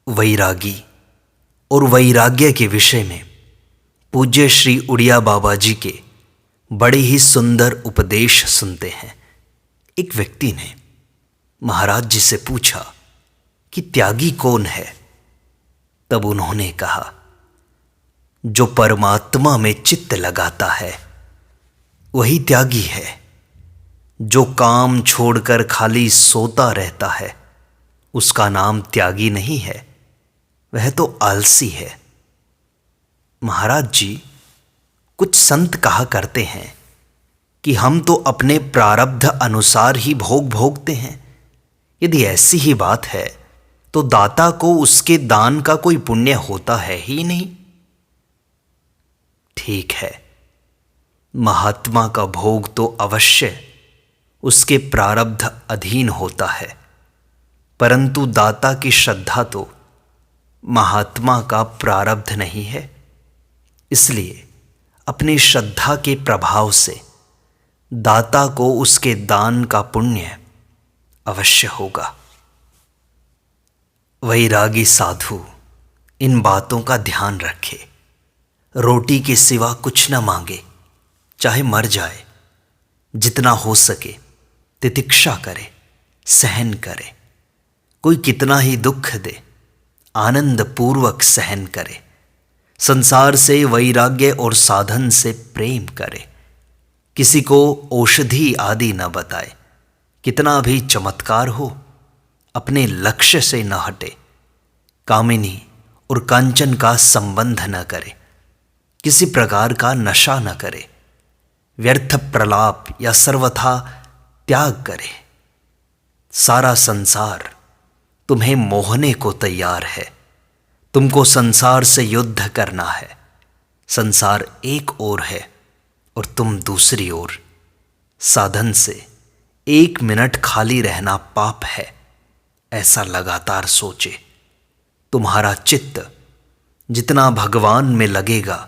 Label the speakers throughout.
Speaker 1: वैरागी और वैराग्य के विषय में पूज्य श्री उड़िया बाबा जी के बड़े ही सुंदर उपदेश सुनते हैं। एक व्यक्ति ने महाराज जी से पूछा कि त्यागी कौन है। तब उन्होंने कहा, जो परमात्मा में चित्त लगाता है वही त्यागी है। जो काम छोड़कर खाली सोता रहता है उसका नाम त्यागी नहीं है, वह तो आलसी है। महाराज जी, कुछ संत कहा करते हैं कि हम तो अपने प्रारब्ध अनुसार ही भोग भोगते हैं। यदि ऐसी ही बात है तो दाता को उसके दान का कोई पुण्य होता है ही नहीं। ठीक है, महात्मा का भोग तो अवश्य उसके प्रारब्ध अधीन होता है, परंतु दाता की श्रद्धा तो महात्मा का प्रारब्ध नहीं है। इसलिए अपनी श्रद्धा के प्रभाव से दाता को उसके दान का पुण्य अवश्य होगा। वैरागी साधु इन बातों का ध्यान रखे। रोटी के सिवा कुछ न मांगे, चाहे मर जाए। जितना हो सके तितिक्षा करे, सहन करे। कोई कितना ही दुख दे, आनंद पूर्वक सहन करे। संसार से वैराग्य और साधन से प्रेम करे। किसी को औषधि आदि न बताए। कितना भी चमत्कार हो, अपने लक्ष्य से न हटे। कामिनी और कांचन का संबंध न करे। किसी प्रकार का नशा न करे। व्यर्थ प्रलाप या सर्वथा त्याग करे। सारा संसार तुम्हें मोहने को तैयार है। तुमको संसार से युद्ध करना है। संसार एक ओर है और तुम दूसरी ओर। साधन से 1 मिनट खाली रहना पाप है, ऐसा लगातार सोचे। तुम्हारा चित्त जितना भगवान में लगेगा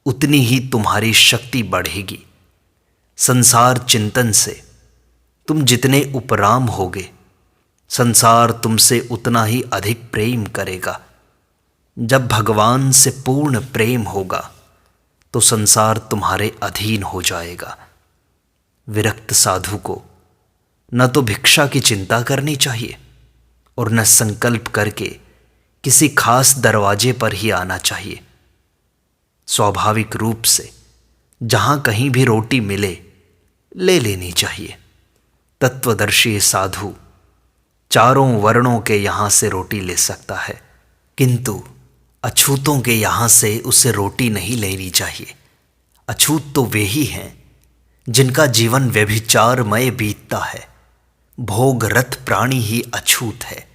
Speaker 1: उतनी ही तुम्हारी शक्ति बढ़ेगी। संसार चिंतन से तुम जितने उपराम होगे, संसार तुमसे उतना ही अधिक प्रेम करेगा। जब भगवान से पूर्ण प्रेम होगा तो संसार तुम्हारे अधीन हो जाएगा। विरक्त साधु को न तो भिक्षा की चिंता करनी चाहिए और न संकल्प करके किसी खास दरवाजे पर ही आना चाहिए। स्वाभाविक रूप से जहां कहीं भी रोटी मिले ले लेनी चाहिए। तत्वदर्शी साधु चारों वर्णों के यहां से रोटी ले सकता है, किंतु अछूतों के यहां से उसे रोटी नहीं लेनी चाहिए। अछूत तो वे ही हैं जिनका जीवन व्यभिचारमय बीतता है। भोगरत प्राणी ही अछूत है।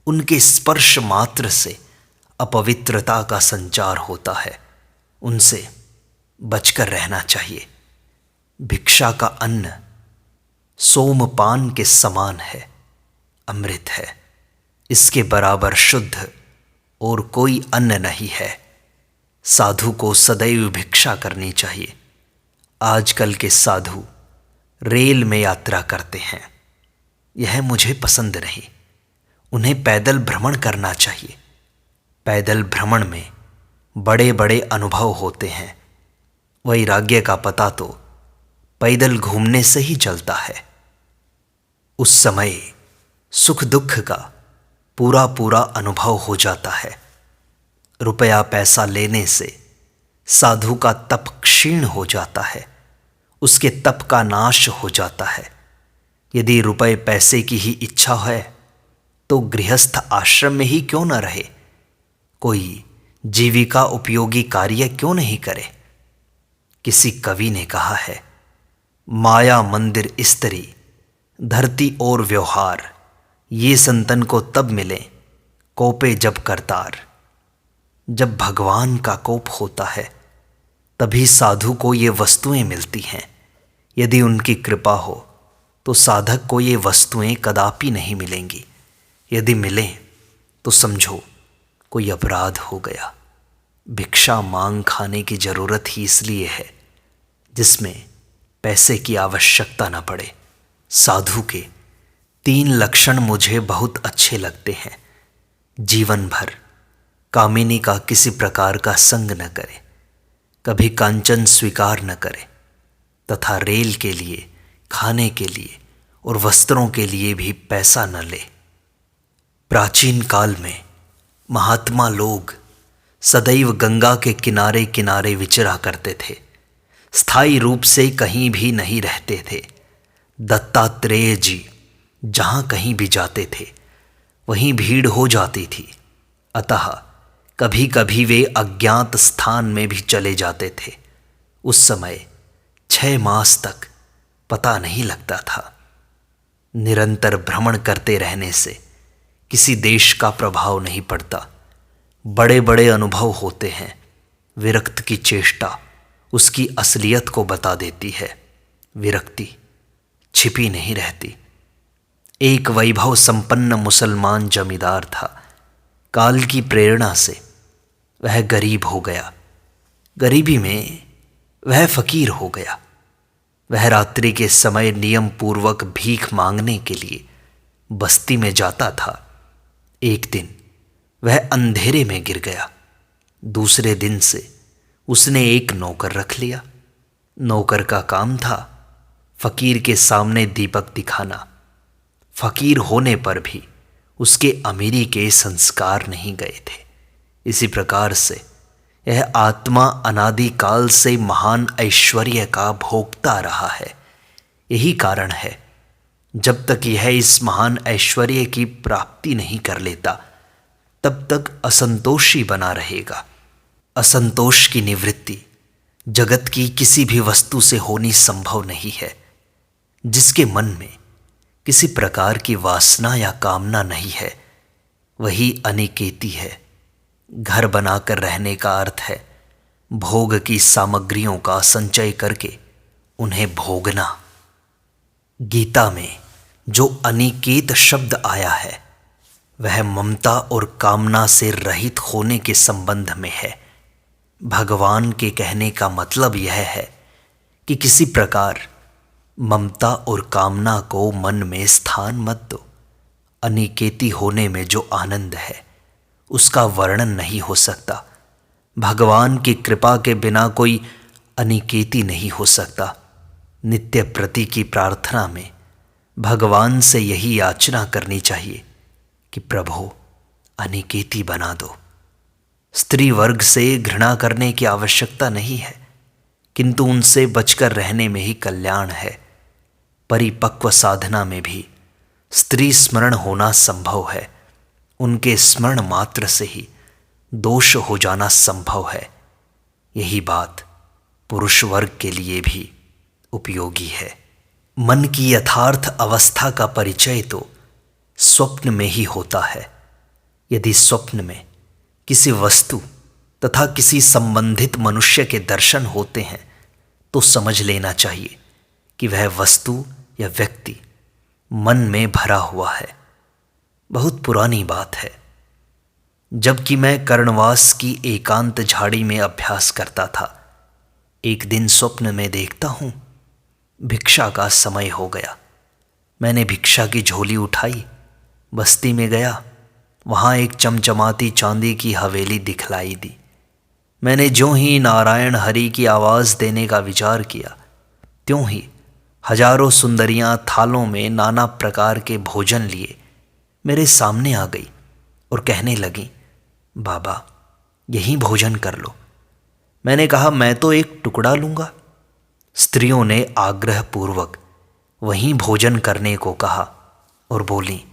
Speaker 1: उनके स्पर्श मात्र से अपवित्रता का संचार होता है। उनसे बचकर रहना चाहिए। भिक्षा का अन्न सोमपान के समान है, अमृत है। इसके बराबर शुद्ध और कोई अन्न नहीं है। साधु को सदैव भिक्षा करनी चाहिए। आजकल के साधु रेल में यात्रा करते हैं, यह मुझे पसंद नहीं। उन्हें पैदल भ्रमण करना चाहिए। पैदल भ्रमण में बड़े बड़े अनुभव होते हैं। वैराग्य का पता तो पैदल घूमने से ही चलता है। उस समय सुख दुख का पूरा पूरा अनुभव हो जाता है। रुपया पैसा लेने से साधु का तप क्षीण हो जाता है। उसके तप का नाश हो जाता है। यदि रुपए पैसे की ही इच्छा है तो गृहस्थ आश्रम में ही क्यों न रहे। कोई जीविका उपयोगी कार्य क्यों नहीं करे। किसी कवि ने कहा है, माया मंदिर स्त्री धरती और व्यवहार, ये संतन को तब मिले कोपे जब करतार। जब भगवान का कोप होता है तभी साधु को ये वस्तुएं मिलती हैं। यदि उनकी कृपा हो तो साधक को ये वस्तुएं कदापि नहीं मिलेंगी। यदि मिलें तो समझो कोई अपराध हो गया। भिक्षा मांग खाने की जरूरत ही इसलिए है जिसमें पैसे की आवश्यकता न पड़े। साधु के 3 लक्षण मुझे बहुत अच्छे लगते हैं। जीवन भर कामिनी का किसी प्रकार का संग न करे, कभी कांचन स्वीकार न करे तथा रेल के लिए, खाने के लिए और वस्त्रों के लिए भी पैसा न ले। प्राचीन काल में महात्मा लोग सदैव गंगा के किनारे किनारे विचरा करते थे, स्थायी रूप से कहीं भी नहीं रहते थे। दत्तात्रेय जी जहाँ कहीं भी जाते थे वहीं भीड़ हो जाती थी, अतः कभी कभी वे अज्ञात स्थान में भी चले जाते थे। उस समय 6 मास तक पता नहीं लगता था। निरंतर भ्रमण करते रहने से किसी देश का प्रभाव नहीं पड़ता। बड़े बड़े अनुभव होते हैं, विरक्त की चेष्टा उसकी असलियत को बता देती है। विरक्ति छिपी नहीं रहती। एक वैभव संपन्न मुसलमान जमींदार था। काल की प्रेरणा से वह गरीब हो गया, गरीबी में वह फकीर हो गया। वह रात्रि के समय नियम पूर्वक भीख मांगने के लिए बस्ती में जाता था। एक दिन वह अंधेरे में गिर गया। दूसरे दिन से उसने एक नौकर रख लिया। नौकर का काम था फकीर के सामने दीपक दिखाना। फकीर होने पर भी उसके अमीरी के संस्कार नहीं गए थे। इसी प्रकार से यह आत्मा अनादिकाल से महान ऐश्वर्य का भोगता रहा है। यही कारण है जब तक यह इस महान ऐश्वर्य की प्राप्ति नहीं कर लेता तब तक असंतोषी बना रहेगा। असंतोष की निवृत्ति जगत की किसी भी वस्तु से होनी संभव नहीं है। जिसके मन में किसी प्रकार की वासना या कामना नहीं है वही अनिकेती है। घर बनाकर रहने का अर्थ है भोग की सामग्रियों का संचय करके उन्हें भोगना। गीता में जो अनिकेत शब्द आया है वह ममता और कामना से रहित होने के संबंध में है। भगवान के कहने का मतलब यह है कि किसी प्रकार ममता और कामना को मन में स्थान मत दो। अनिकेती होने में जो आनंद है उसका वर्णन नहीं हो सकता। भगवान की कृपा के बिना कोई अनिकेती नहीं हो सकता। नित्य प्रति की प्रार्थना में भगवान से यही याचना करनी चाहिए कि प्रभु अनिकेती बना दो। स्त्री वर्ग से घृणा करने की आवश्यकता नहीं है, किंतु उनसे बचकर रहने में ही कल्याण है। परिपक्व साधना में भी स्त्री स्मरण होना संभव है। उनके स्मरण मात्र से ही दोष हो जाना संभव है। यही बात पुरुष वर्ग के लिए भी उपयोगी है। मन की यथार्थ अवस्था का परिचय तो स्वप्न में ही होता है। यदि स्वप्न में किसी वस्तु तथा किसी संबंधित मनुष्य के दर्शन होते हैं तो समझ लेना चाहिए कि वह वस्तु या व्यक्ति मन में भरा हुआ है। बहुत पुरानी बात है। जबकि मैं कर्णवास की एकांत झाड़ी में अभ्यास करता था, एक दिन स्वप्न में देखता हूँ भिक्षा का समय हो गया। मैंने भिक्षा की झोली उठाई, बस्ती में गया। वहाँ एक चमचमाती चांदी की हवेली दिखलाई दी। मैंने ज्यों ही नारायण हरि की आवाज़ देने का विचार किया, त्यों ही हजारों सुंदरियां थालों में नाना प्रकार के भोजन लिए मेरे सामने आ गई और कहने लगी, बाबा यहीं भोजन कर लो। मैंने कहा, मैं तो एक टुकड़ा लूँगा। स्त्रियों ने आग्रहपूर्वक वहीं भोजन करने को कहा और बोली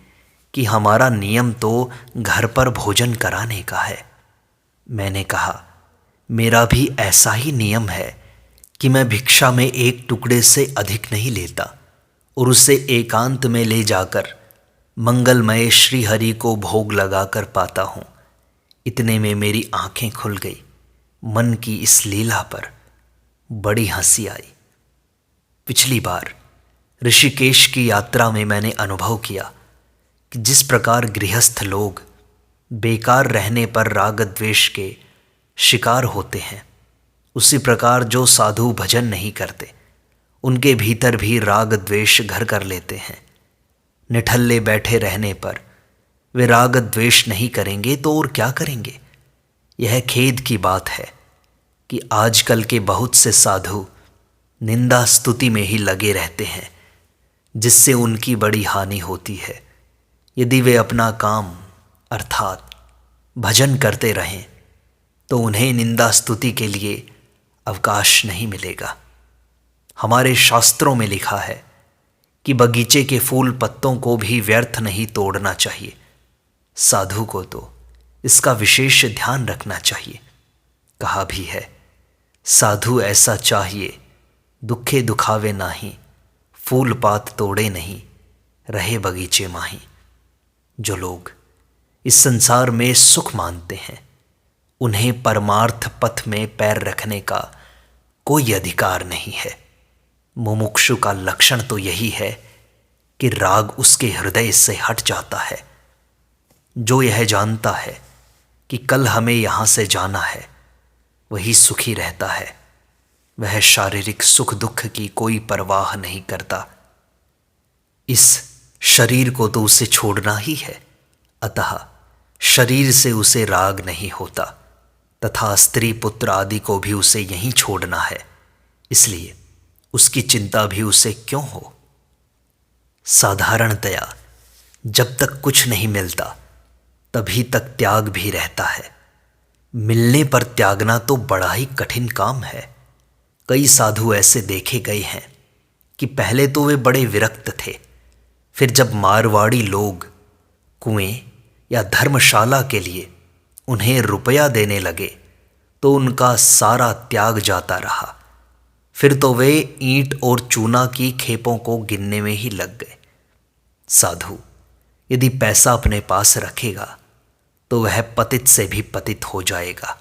Speaker 1: कि हमारा नियम तो घर पर भोजन कराने का है। मैंने कहा, मेरा भी ऐसा ही नियम है कि मैं भिक्षा में एक टुकड़े से अधिक नहीं लेता और उसे एकांत में ले जाकर मंगलमय श्री हरि को भोग लगाकर पाता हूँ। इतने में मेरी आंखें खुल गई। मन की इस लीला पर बड़ी हंसी आई। पिछली बार ऋषिकेश की यात्रा में मैंने अनुभव किया कि जिस प्रकार गृहस्थ लोग बेकार रहने पर राग द्वेष के शिकार होते हैं, उसी प्रकार जो साधु भजन नहीं करते उनके भीतर भी राग द्वेष घर कर लेते हैं। निठल्ले बैठे रहने पर वे राग द्वेष नहीं करेंगे तो और क्या करेंगे। यह खेद की बात है कि आजकल के बहुत से साधु निंदा स्तुति में ही लगे रहते हैं, जिससे उनकी बड़ी हानि होती है। यदि वे अपना काम अर्थात भजन करते रहें तो उन्हें निंदा स्तुति के लिए अवकाश नहीं मिलेगा। हमारे शास्त्रों में लिखा है कि बगीचे के फूल पत्तों को भी व्यर्थ नहीं तोड़ना चाहिए। साधु को तो इसका विशेष ध्यान रखना चाहिए। कहा भी है, साधु ऐसा चाहिए दुखे दुखावे नाही, फूल पात तोड़े नहीं, रहे बगीचे माही। जो लोग इस संसार में सुख मानते हैं उन्हें परमार्थ पथ में पैर रखने का कोई अधिकार नहीं है। मुमुक्षु का लक्षण तो यही है कि राग उसके हृदय से हट जाता है। जो यह जानता है कि कल हमें यहाँ से जाना है वही सुखी रहता है। वह शारीरिक सुख दुख की कोई परवाह नहीं करता। इस शरीर को तो उसे छोड़ना ही है, अतः शरीर से उसे राग नहीं होता तथा स्त्री पुत्र आदि को भी उसे यहीं छोड़ना है। इसलिए उसकी चिंता भी उसे क्यों हो। साधारणतया जब तक कुछ नहीं मिलता तभी तक त्याग भी रहता है। मिलने पर त्यागना तो बड़ा ही कठिन काम है। कई साधु ऐसे देखे गए हैं कि पहले तो वे बड़े विरक्त थे, फिर जब मारवाड़ी लोग कुएं या धर्मशाला के लिए उन्हें रुपया देने लगे तो उनका सारा त्याग जाता रहा। फिर तो वे ईंट और चूना की खेपों को गिनने में ही लग गए। साधु यदि पैसा अपने पास रखेगा तो वह पतित से भी पतित हो जाएगा।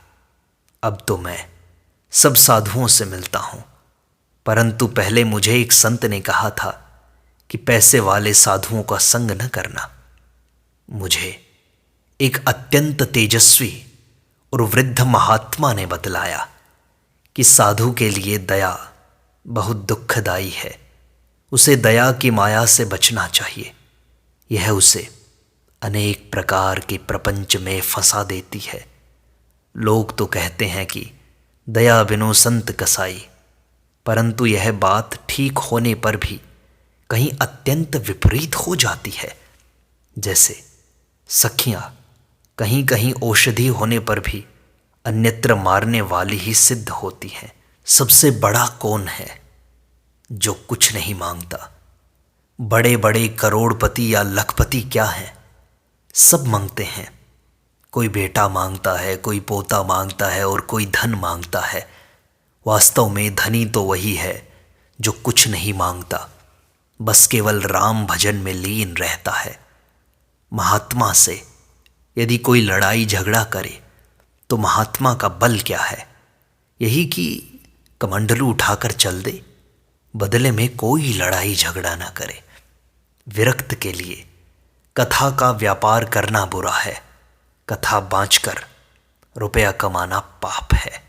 Speaker 1: अब तो मैं सब साधुओं से मिलता हूं, परंतु पहले मुझे एक संत ने कहा था कि पैसे वाले साधुओं का संग न करना। मुझे एक अत्यंत तेजस्वी और वृद्ध महात्मा ने बतलाया कि साधु के लिए दया बहुत दुखदाई है। उसे दया की माया से बचना चाहिए। यह उसे अनेक प्रकार के प्रपंच में फंसा देती है। लोग तो कहते हैं कि दया बिनु संत कसाई, परंतु यह बात ठीक होने पर भी कहीं अत्यंत विपरीत हो जाती है। जैसे सखियां कहीं कहीं औषधि होने पर भी अन्यत्र मारने वाली ही सिद्ध होती हैं। सबसे बड़ा कौन है जो कुछ नहीं मांगता। बड़े बड़े करोड़पति या लखपति क्या हैं, सब मांगते हैं। कोई बेटा मांगता है, कोई पोता मांगता है और कोई धन मांगता है। वास्तव में धनी तो वही है जो कुछ नहीं मांगता, बस केवल राम भजन में लीन रहता है। महात्मा से यदि कोई लड़ाई झगड़ा करे तो महात्मा का बल क्या है, यही कि कमंडलू उठाकर चल दे, बदले में कोई लड़ाई झगड़ा ना करे। विरक्त के लिए कथा का व्यापार करना बुरा है, कथा बाँचकर रुपया कमाना पाप है।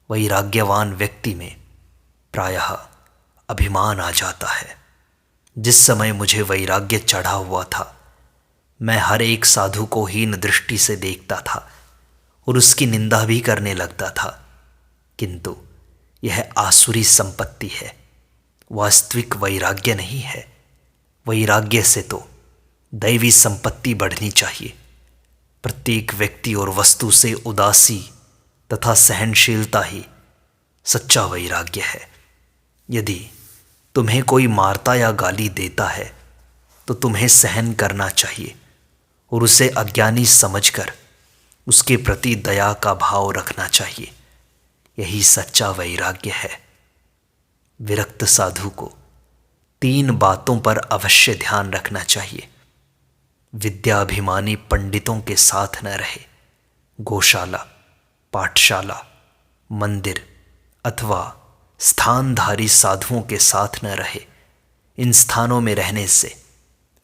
Speaker 1: वैराग्यवान व्यक्ति में प्रायः अभिमान आ जाता है। जिस समय मुझे वैराग्य चढ़ा हुआ था मैं हर एक साधु को हीन दृष्टि से देखता था और उसकी निंदा भी करने लगता था, किंतु यह आसुरी संपत्ति है, वास्तविक वैराग्य नहीं है। वैराग्य से तो दैवी संपत्ति बढ़नी चाहिए। प्रत्येक व्यक्ति और वस्तु से उदासी तथा सहनशीलता ही सच्चा वैराग्य है। यदि तुम्हें कोई मारता या गाली देता है तो तुम्हें सहन करना चाहिए और उसे अज्ञानी समझकर उसके प्रति दया का भाव रखना चाहिए। यही सच्चा वैराग्य है। विरक्त साधु को 3 बातों पर अवश्य ध्यान रखना चाहिए। विद्याभिमानी पंडितों के साथ न रहे, गौशाला, पाठशाला, मंदिर अथवा स्थानधारी साधुओं के साथ न रहे। इन स्थानों में रहने से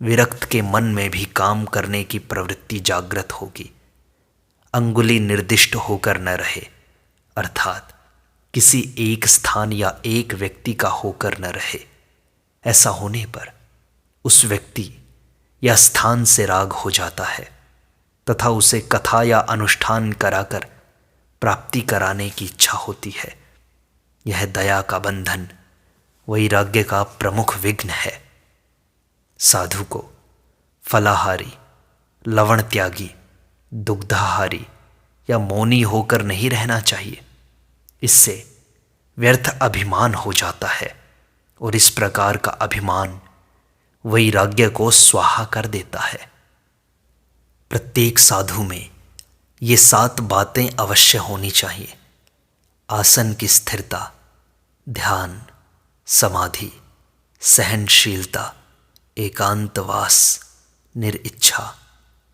Speaker 1: विरक्त के मन में भी काम करने की प्रवृत्ति जागृत होगी। अंगुली निर्दिष्ट होकर न रहे, अर्थात किसी एक स्थान या एक व्यक्ति का होकर न रहे। ऐसा होने पर उस व्यक्ति या स्थान से राग हो जाता है तथा उसे कथा या अनुष्ठान कराकर प्राप्ति कराने की इच्छा होती है। यह दया का बंधन वैराग्य का प्रमुख विघ्न है। साधु को फलाहारी, लवण त्यागी, दुग्धाहारी या मौनी होकर नहीं रहना चाहिए। इससे व्यर्थ अभिमान हो जाता है और इस प्रकार का अभिमान वैराग्य को स्वाहा कर देता है। प्रत्येक साधु में ये 7 बातें अवश्य होनी चाहिए: आसन की स्थिरता, ध्यान, समाधि, सहनशीलता, एकांतवास, निरिच्छा,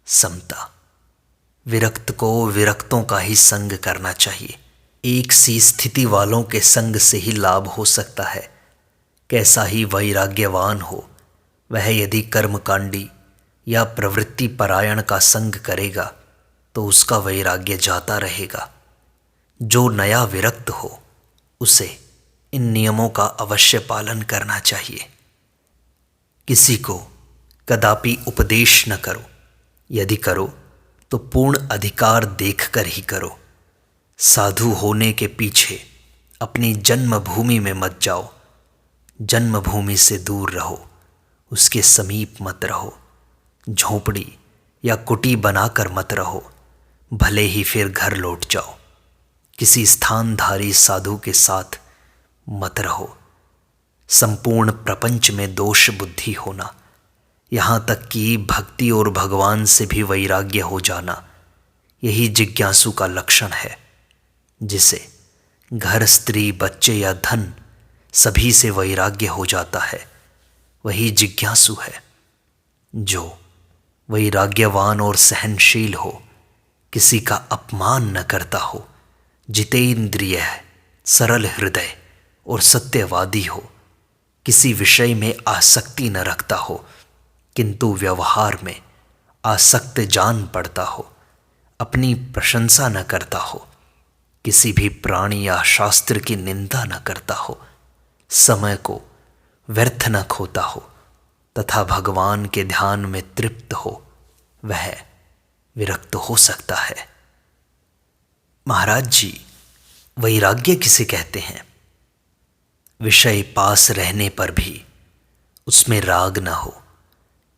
Speaker 1: समता। विरक्त को विरक्तों का ही संग करना चाहिए। एक सी स्थिति वालों के संग से ही लाभ हो सकता है। कैसा ही वैराग्यवान हो, वह यदि कर्मकांडी या प्रवृत्ति परायण का संग करेगा तो उसका वैराग्य जाता रहेगा। जो नया विरक्त हो उसे इन नियमों का अवश्य पालन करना चाहिए। किसी को कदापि उपदेश न करो, यदि करो तो पूर्ण अधिकार देखकर ही करो। साधु होने के पीछे अपनी जन्मभूमि में मत जाओ। जन्मभूमि से दूर रहो, उसके समीप मत रहो। झोंपड़ी या कुटी बनाकर मत रहो, भले ही फिर घर लौट जाओ। किसी स्थानधारी साधु के साथ मत रहो। संपूर्ण प्रपंच में दोष बुद्धि होना, यहाँ तक कि भक्ति और भगवान से भी वैराग्य हो जाना, यही जिज्ञासु का लक्षण है। जिसे घर, स्त्री, बच्चे या धन सभी से वैराग्य हो जाता है, वही जिज्ञासु है। जो वैराग्यवान और सहनशील हो, किसी का अपमान न करता हो, जितेंद्रिय है, सरल हृदय और सत्यवादी हो, किसी विषय में आसक्ति न रखता हो किंतु व्यवहार में आसक्त जान पड़ता हो, अपनी प्रशंसा न करता हो, किसी भी प्राणी या शास्त्र की निंदा न करता हो, समय को व्यर्थ न खोता हो तथा भगवान के ध्यान में तृप्त हो, वह विरक्त हो सकता है। महाराज जी, वैराग्य किसे कहते हैं? विषय पास रहने पर भी उसमें राग न हो,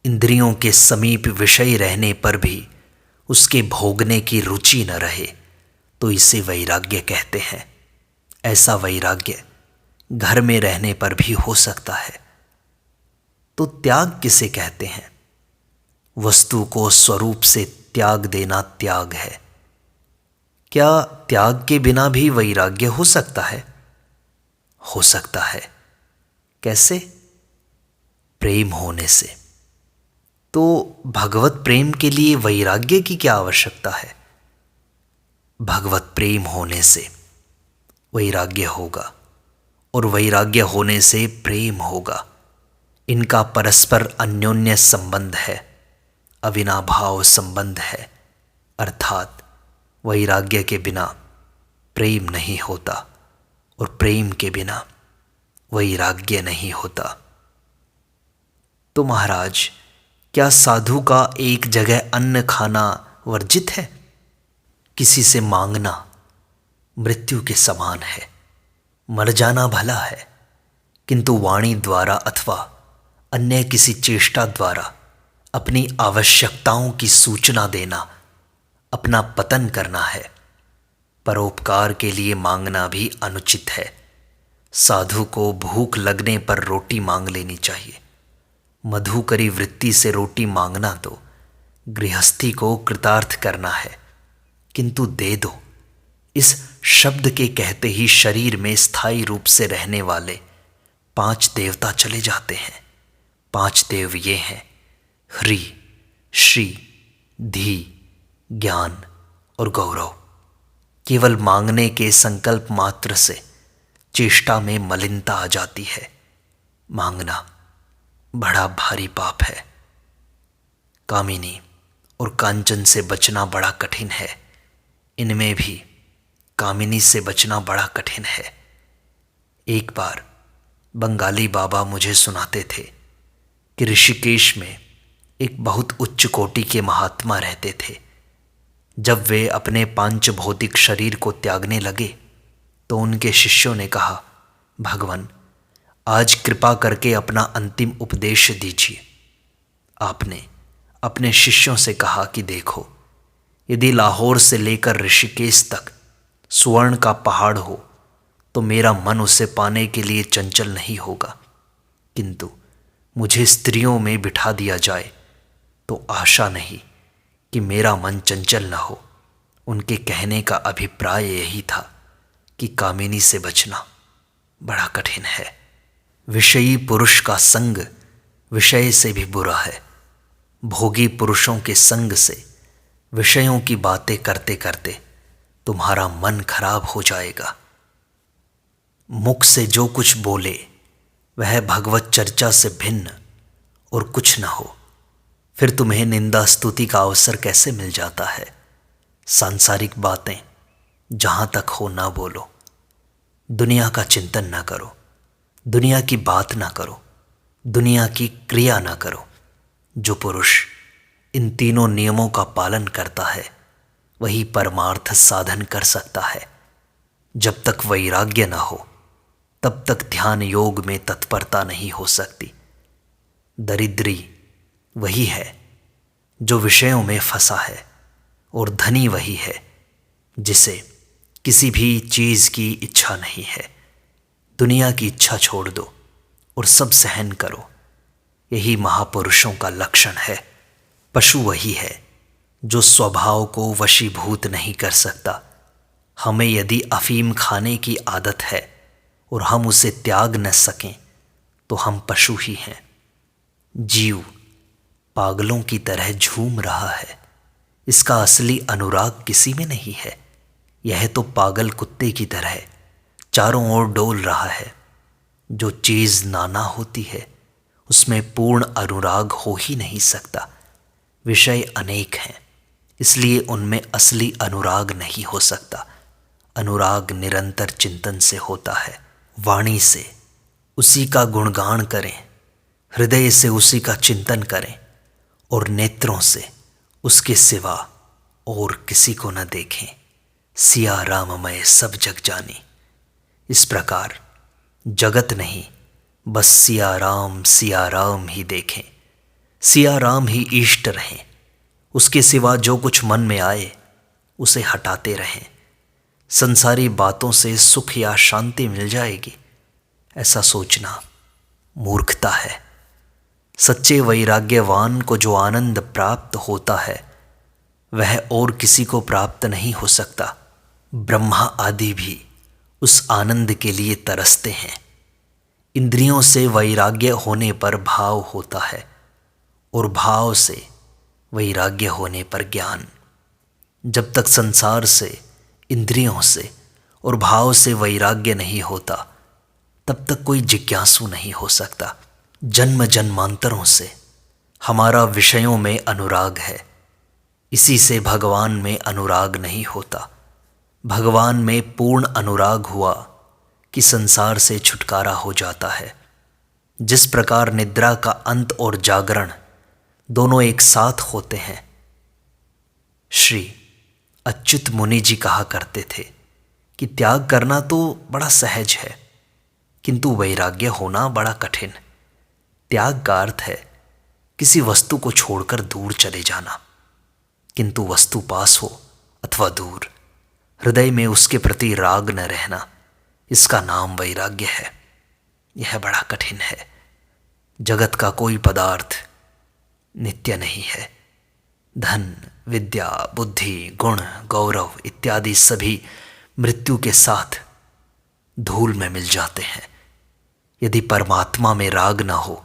Speaker 1: इंद्रियों के समीप विषय रहने पर भी उसके भोगने की रुचि न रहे, तो इसे वैराग्य कहते हैं। ऐसा वैराग्य घर में रहने पर भी हो सकता है। तो त्याग किसे कहते हैं? वस्तु को स्वरूप से त्याग देना त्याग है। क्या त्याग के बिना भी वैराग्य हो सकता है? हो सकता है। कैसे? प्रेम होने से। तो भगवत प्रेम के लिए वैराग्य की क्या आवश्यकता है? भगवत प्रेम होने से वैराग्य होगा और वैराग्य होने से प्रेम होगा। इनका परस्पर अन्योन्य संबंध है, अविनाभाव संबंध है। अर्थात वैराग्य के बिना प्रेम नहीं होता और प्रेम के बिना वैराग्य नहीं होता। तो महाराज, क्या साधु का एक जगह अन्न खाना वर्जित है? किसी से मांगना मृत्यु के समान है। मर जाना भला है, किंतु वाणी द्वारा अथवा अन्य किसी चेष्टा द्वारा अपनी आवश्यकताओं की सूचना देना अपना पतन करना है। परोपकार के लिए मांगना भी अनुचित है। साधु को भूख लगने पर रोटी मांग लेनी चाहिए। मधुकरी वृत्ति से रोटी मांगना तो गृहस्थी को कृतार्थ करना है, किंतु दे दो, इस शब्द के कहते ही शरीर में स्थायी रूप से रहने वाले 5 देवता चले जाते हैं। 5 देव ये हैं: ह्री, श्री, धी, ज्ञान और गौरव। केवल मांगने के संकल्प मात्र से चेष्टा में मलिनता आ जाती है। मांगना बड़ा भारी पाप है। कामिनी और कांचन से बचना बड़ा कठिन है। इनमें भी कामिनी से बचना बड़ा कठिन है। एक बार बंगाली बाबा मुझे सुनाते थे कि ऋषिकेश में एक बहुत उच्च कोटि के महात्मा रहते थे। जब वे अपने पांच भौतिक शरीर को त्यागने लगे तो उनके शिष्यों ने कहा, भगवान, आज कृपा करके अपना अंतिम उपदेश दीजिए। आपने अपने शिष्यों से कहा कि देखो, यदि लाहौर से लेकर ऋषिकेश तक स्वर्ण का पहाड़ हो तो मेरा मन उसे पाने के लिए चंचल नहीं होगा, किंतु मुझे स्त्रियों में बिठा दिया जाए तो आशा नहीं कि मेरा मन चंचल न हो। उनके कहने का अभिप्राय यही था कि कामिनी से बचना बड़ा कठिन है। विषयी पुरुष का संग विषय से भी बुरा है। भोगी पुरुषों के संग से विषयों की बातें करते करते तुम्हारा मन खराब हो जाएगा। मुख से जो कुछ बोले वह भगवत चर्चा से भिन्न और कुछ न हो, फिर तुम्हें निंदा स्तुति का अवसर कैसे मिल जाता है। सांसारिक बातें जहां तक हो ना बोलो, दुनिया का चिंतन ना करो, दुनिया की बात ना करो, दुनिया की क्रिया ना करो। जो पुरुष इन तीनों नियमों का पालन करता है वही परमार्थ साधन कर सकता है। जब तक वैराग्य ना हो तब तक ध्यान योग में तत्परता नहीं हो सकती। दरिद्री वही है जो विषयों में फंसा है, और धनी वही है जिसे किसी भी चीज़ की इच्छा नहीं है। दुनिया की इच्छा छोड़ दो और सब सहन करो, यही महापुरुषों का लक्षण है। पशु वही है जो स्वभाव को वशीभूत नहीं कर सकता। हमें यदि अफीम खाने की आदत है और हम उसे त्याग न सकें तो हम पशु ही हैं। जीव पागलों की तरह झूम रहा है, इसका असली अनुराग किसी में नहीं है। यह तो पागल कुत्ते की तरह चारों ओर डोल रहा है। जो चीज़ नाना होती है उसमें पूर्ण अनुराग हो ही नहीं सकता। विषय अनेक हैं, इसलिए उनमें असली अनुराग नहीं हो सकता। अनुराग निरंतर चिंतन से होता है। वाणी से उसी का गुणगान करें, हृदय से उसी का चिंतन करें और नेत्रों से उसके सिवा और किसी को न देखें। सिया राममय सब जग जानी। इस प्रकार जगत नहीं, बस सिया राम ही देखें। सिया राम ही इष्ट रहें। उसके सिवा जो कुछ मन में आए उसे हटाते रहें। संसारी बातों से सुख या शांति मिल जाएगी, ऐसा सोचना मूर्खता है। सच्चे वैराग्यवान को जो आनंद प्राप्त होता है वह और किसी को प्राप्त नहीं हो सकता। ब्रह्मा आदि भी उस आनंद के लिए तरसते हैं। इंद्रियों से वैराग्य होने पर भाव होता है और भाव से वैराग्य होने पर ज्ञान। जब तक संसार से, इंद्रियों से और भाव से वैराग्य नहीं होता तब तक कोई जिज्ञासु नहीं हो सकता। जन्म जन्मांतरों से हमारा विषयों में अनुराग है, इसी से भगवान में अनुराग नहीं होता। भगवान में पूर्ण अनुराग हुआ कि संसार से छुटकारा हो जाता है। जिस प्रकार निद्रा का अंत और जागरण दोनों एक साथ होते हैं। श्री अच्युत मुनि जी कहा करते थे कि त्याग करना तो बड़ा सहज है, किंतु वैराग्य होना बड़ा कठिन। त्याग का अर्थ है किसी वस्तु को छोड़कर दूर चले जाना, किंतु वस्तु पास हो अथवा दूर, हृदय में उसके प्रति राग न रहना, इसका नाम वैराग्य है। यह बड़ा कठिन है। जगत का कोई पदार्थ नित्य नहीं है। धन, विद्या, बुद्धि, गुण, गौरव इत्यादि सभी मृत्यु के साथ धूल में मिल जाते हैं। यदि परमात्मा में राग न हो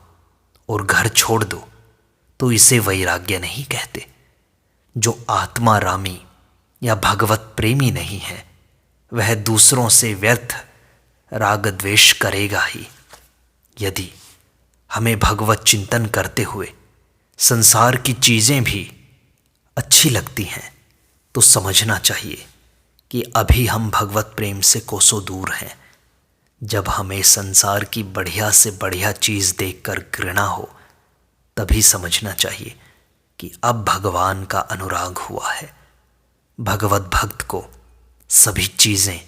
Speaker 1: और घर छोड़ दो तो इसे वैराग्य नहीं कहते। जो आत्मा रामी या भगवत प्रेमी नहीं है वह दूसरों से व्यर्थ राग द्वेष करेगा ही। यदि हमें भगवत चिंतन करते हुए संसार की चीज़ें भी अच्छी लगती हैं तो समझना चाहिए कि अभी हम भगवत प्रेम से कोसों दूर हैं। जब हमें संसार की बढ़िया से बढ़िया चीज़ देखकर घृणा हो तभी समझना चाहिए कि अब भगवान का अनुराग हुआ है। भगवत भक्त को सभी चीजें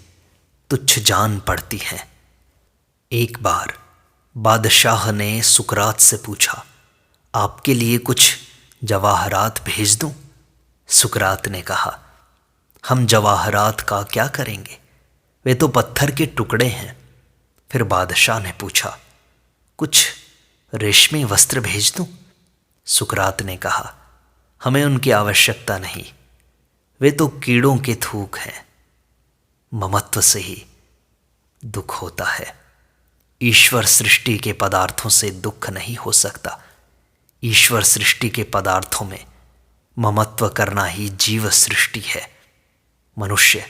Speaker 1: तुच्छ जान पड़ती हैं। एक बार बादशाह ने सुकरात से पूछा, आपके लिए कुछ जवाहरात भेज दूं? सुकरात ने कहा, हम जवाहरात का क्या करेंगे, वे तो पत्थर के टुकड़े हैं। फिर बादशाह ने पूछा, कुछ रेशमी वस्त्र भेज दूं? सुकरात ने कहा, हमें उनकी आवश्यकता नहीं, वे तो कीड़ों के थूक हैं। ममत्व से ही दुख होता है। ईश्वर सृष्टि के पदार्थों से दुख नहीं हो सकता। ईश्वर सृष्टि के पदार्थों में ममत्व करना ही जीव सृष्टि है। मनुष्य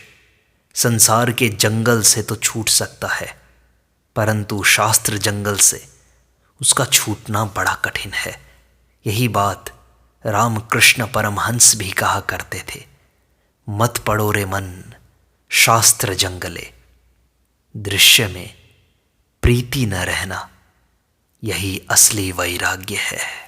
Speaker 1: संसार के जंगल से तो छूट सकता है, परंतु शास्त्र जंगल से उसका छूटना बड़ा कठिन है। यही बात रामकृष्ण परमहंस भी कहा करते थे, मत पड़ो रे मन शास्त्र जंगले, दृश्य में प्रीति न रहना यही असली वैराग्य है।